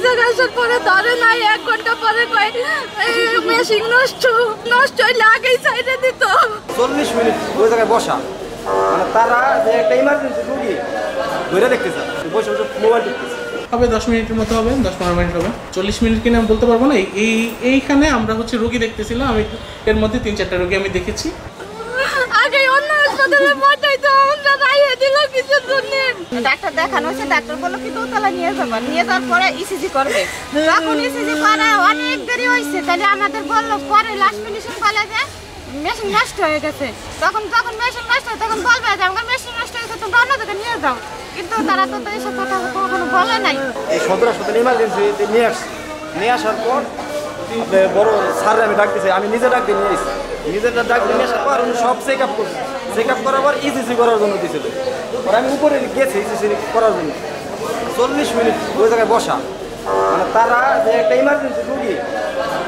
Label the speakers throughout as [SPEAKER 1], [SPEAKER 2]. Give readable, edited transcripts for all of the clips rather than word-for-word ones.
[SPEAKER 1] জায়গায় আসার পরে ধরে নাই, 1 ঘন্টা পরে কয় মেশিন নষ্ট হইলে আগেই সাইডে দিত।
[SPEAKER 2] 40 মিনিট ওই জায়গায় বসা, মানে তারা যে একটা ইমার্জেন্সি রুগী ধরে দেখতেছে, বসে বসে মোবাইল টিপতেছে।
[SPEAKER 3] হবে 10 মিনিটের মতো হবে, 10-15 মিনিট হবে। 40 মিনিট কিনা আমি বলতে পারবো না। এইখানে আমরা হচ্ছে রোগী দেখতেছিলাম, আমি এর মধ্যে 3-4টা রোগী আমি দেখেছি।
[SPEAKER 1] আগে অন্য হাসপাতালে পাঠাইতো, আমরা রাইয়ে দিল কিছু জন্য।
[SPEAKER 4] ডাক্তার দেখানো হয়েছে, ডাক্তার বললো কি দোতলা নিয়ে যাবো, নিয়ে যাওয়ার পরে ইসিজি করবে। যখন ইসিজি করে অনেক দেরি হয়েছে, তাহলে আমাদের বললো পরে লাস্ট ফিনিশিং বলে যে মেশিন নষ্ট হয়ে গেছে। তখন মেশিন নষ্ট হয় তখন বলবে যে আমার মেশিন নষ্ট হয়ে গেছে, তোমরা অন্য জায়গায় নিয়ে যাও। কিন্তু তারা তো এইসব কথা কখনো বলে নাই।
[SPEAKER 2] এই সদর হাসপাতালে ইমার্জেন্সিতে নিয়ে আসছি, নিয়ে আসার পর বড় স্যার আমি ডাক দিয়েছি, আমি নিজে ডাক দিয়ে নিয়ে এসেছি। নিজেরটা ডাক দিয়ে নিয়ে আসার পর উনি সব চেক আপ করছি, চেক আপ করার পর ইসিজি করার জন্য দিয়েছিল। আর আমি উপরে গেছি ইসিজি করার জন্য। 40 মিনিট ওই জায়গায় বসা, মানে তারা যে একটা ইমার্জেন্সি রুগী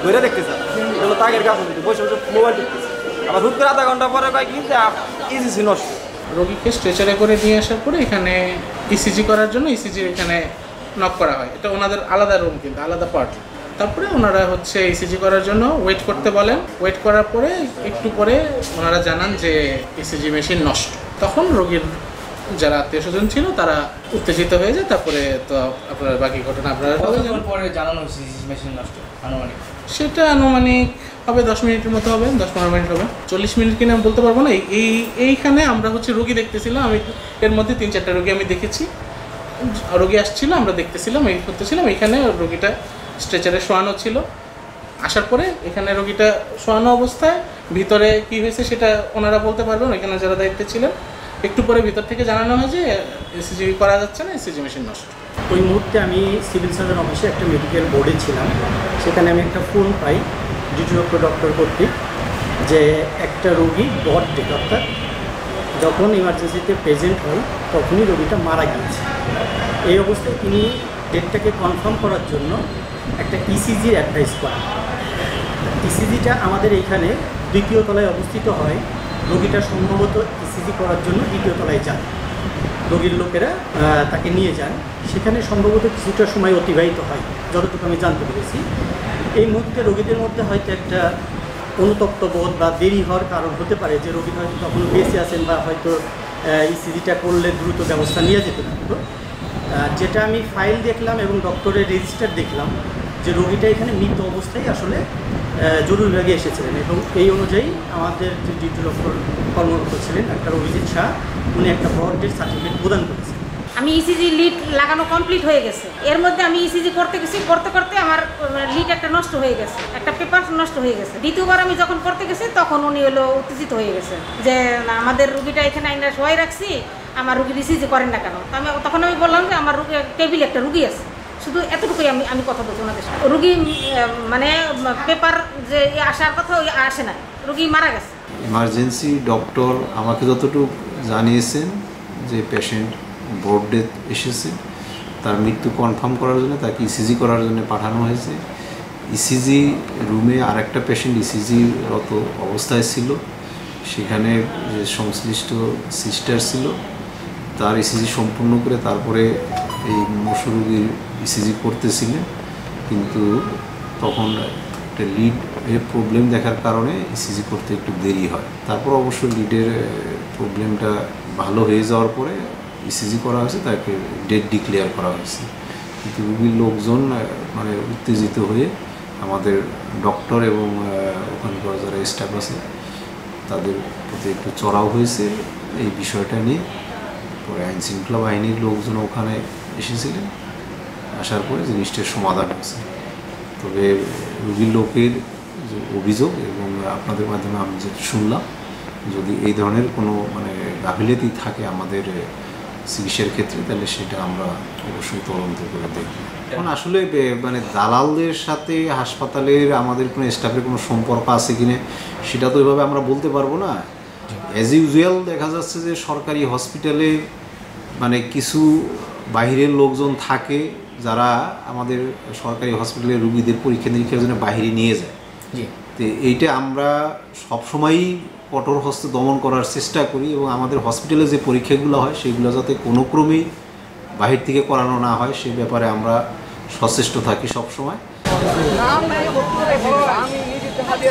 [SPEAKER 2] ধরে দেখতেছে, এগুলো তাগের কাপড় দিতে বসে বসে মোবাইল টিপতেছে। আবার হুট করে আধা ঘন্টা পরে কয় কি যে ইসিজি নষ্ট।
[SPEAKER 3] রোগীকে স্ট্রেচারে করে নিয়ে আসার পরে এখানে ইসিজি করার জন্য ইসিজির এখানে নক করা হয়। এটা ওনাদের আলাদা রুম, কিন্তু আলাদা পার্ট। তারপরে ওনারা হচ্ছে ইসিজি করার জন্য ওয়েট করতে বলেন। ওয়েট করার পরে একটু পরে ওনারা জানান যে ইসিজি মেশিন নষ্ট। তখন রোগীর যারা আত্মীয় স্বজন ছিল তারা উত্তেজিত হয়ে যায়। তারপরে তো আপনার বাকি ঘটনা আপনারা
[SPEAKER 5] পরে জানানো হয়েছে মেশিন নষ্ট আনুমানিক।
[SPEAKER 3] সেটা আনুমানিক হবে 10 মিনিটের মতো হবে, 10-15 মিনিট হবে। 40 মিনিট কিনা আমি বলতে পারবো না। এইখানে আমরা হচ্ছে রোগী দেখতেছিলাম, আমি এর মধ্যে 3-4টা রোগী আমি দেখেছি। রোগী আসছিল, আমরা দেখতেছিলাম, এই করতেছিলাম। এখানে রোগীটা স্ট্রেচারে শোয়ানো ছিল। আসার পরে এখানে রোগীটা শোয়ানো অবস্থায় ভিতরে কি হয়েছে সেটা ওনারা বলতে পারবেন, এখানে যারা দায়িত্বে ছিলেন। একটু পরে ভিতর থেকে জানানো হয় যে ইসিজি করা যাচ্ছে না, ইসিজি মেশিন নষ্ট।
[SPEAKER 6] ওই মুহূর্তে আমি সিভিল সার্জন অফিসে একটা মেডিকেল বোর্ডে ছিলাম। সেখানে আমি একটা ফোন পাই ডিউটি ডক্টর কর্তৃক যে একটা রোগী বড ডেট, অর্থাৎ যখন ইমার্জেন্সিতে প্রেজেন্ট হয় তখনই রোগীটা মারা গিয়েছে। এই অবস্থায় তিনি ডেটটাকে কনফার্ম করার জন্য একটা ইসিজির অ্যাডভাইস করেন। ইসিজিটা আমাদের এইখানে 2য় তলায় অবস্থিত হয়। রোগীটা সম্ভবত ইসিজি করার জন্য 2য় তলায় যান, রোগীর লোকেরা তাকে নিয়ে যান। সেখানে সম্ভবত কিছুটা সময় অতিবাহিত হয়, যতটুকু আমি জানতে পেরেছি। এই মুহূর্তে রোগীদের মধ্যে হয়তো একটা অনুতপ্ত বোধ বা দেরি হওয়ার কারণ হতে পারে যে রোগী হয়তো তখনও বেঁচে আছেন বা হয়তো ইসিজিটা করলে দ্রুত ব্যবস্থা নিয়ে যেতে পারত। যেটা আমি ফাইল দেখলাম এবং ডক্টরের রেজিস্টার দেখলাম যে রোগীটা এখানে মৃত অবস্থায় আসলে জরুরি বিভাগে এসেছিলেন, এবং এই অনুযায়ী আমাদের যে ডিউটি ডক্টর কর্মরত ছিলেন ডাক্তার অভিজিৎ শাহ, উনি একটা ব্রড ডেট সার্টিফিকেট প্রদান করেছেন।
[SPEAKER 7] আমি ইসিজি লিড লাগানো কমপ্লিট হয়ে গেছে। এর মধ্যে আমি ইসিজি করতে গেছি, করতে করতে আমার লিড একটা নষ্ট হয়ে গেছে, একটা পেপার নষ্ট হয়ে গেছে। দ্বিতীয়বার আমি যখন করতে গেছি তখন উনি হলো উত্তেজিত হয়ে গেছে যে আমাদের রুগীটা এখানে আইনা শোয়াই রাখছি, আমার রুগীর ইসিজি করেন না কেন। তখন আমি বললাম যে আমার রুগী টেবিলে একটা রুগী আছে, শুধু এতটুকুই আমি কথা বলছি ওনাদের সাথে। রুগী মানে পেপার যে আসার কথা ওই আসে না, রুগী মারা গেছে।
[SPEAKER 8] ইমার্জেন্সি ডক্টর আমাকে যতটুকু জানিয়েছেন যে পেশেন্ট ব্রড ডেথ এসেছে, তার মৃত্যু কনফার্ম করার জন্য তাকে ইসিজি করার জন্য পাঠানো হয়েছে। ইসিজি রুমে আরেকটা পেশেন্ট ইসিজিরত অবস্থায় ছিল, সেখানে যে সংশ্লিষ্ট সিস্টার ছিল তার ইসিজি সম্পূর্ণ করে তারপরে এই মশু রোগীর ইসিজি করতেছিলেন, কিন্তু তখন একটা লিডের প্রবলেম দেখার কারণে ইসিজি করতে একটু দেরি হয়। তারপর অবশ্য লিডের প্রবলেমটা ভালো হয়ে যাওয়ার পরে ইসিজি করা হয়েছে, তাকে ডেট ডিক্লেয়ার করা হয়েছে। কিন্তু রোগীর লোকজন মানে উত্তেজিত হয়ে আমাদের ডক্টর এবং ওখানকার যারা স্টাফ আছে তাদের প্রতি একটু চড়াও হয়েছে এই বিষয়টা নিয়ে। পরে আইন শৃঙ্খলা বাহিনীর লোকজন ওখানে এসেছিলেন, আসার পরে জিনিসটার সমাধান হয়েছে। তবে রোগীর লোকের যে অভিযোগ এবং আপনাদের মাধ্যমে আমি যে শুনলাম, যদি এই ধরনের কোনো মানে গাফিলতি থাকে আমাদের চিকিৎসার ক্ষেত্রে, তাহলে সেটা আমরা অবশ্যই তদন্ত করে দেখব। এখন আসলে মানে দালালদের সাথে হাসপাতালের আমাদের কোনো স্টাফের কোনো সম্পর্ক আছে কিনা সেটা তো এভাবে আমরা বলতে পারবো না। অ্যাজ ইউজুয়াল দেখা যাচ্ছে যে সরকারি হসপিটালে মানে কিছু বাহিরের লোকজন থাকে যারা আমাদের সরকারি হসপিটালের রুগীদের পরীক্ষা নিরীক্ষার জন্য বাহিরে নিয়ে যায়। তো এইটা আমরা সবসময়ই কঠোর হস্তে দমন করার চেষ্টা করি, এবং আমাদের হসপিটালে যে পরীক্ষাগুলো হয় সেগুলো যাতে কোনো ক্রমেই বাহির থেকে করানো না হয় সে ব্যাপারে আমরা সচেষ্ট থাকি সবসময়।
[SPEAKER 2] আমি নিজে হাতে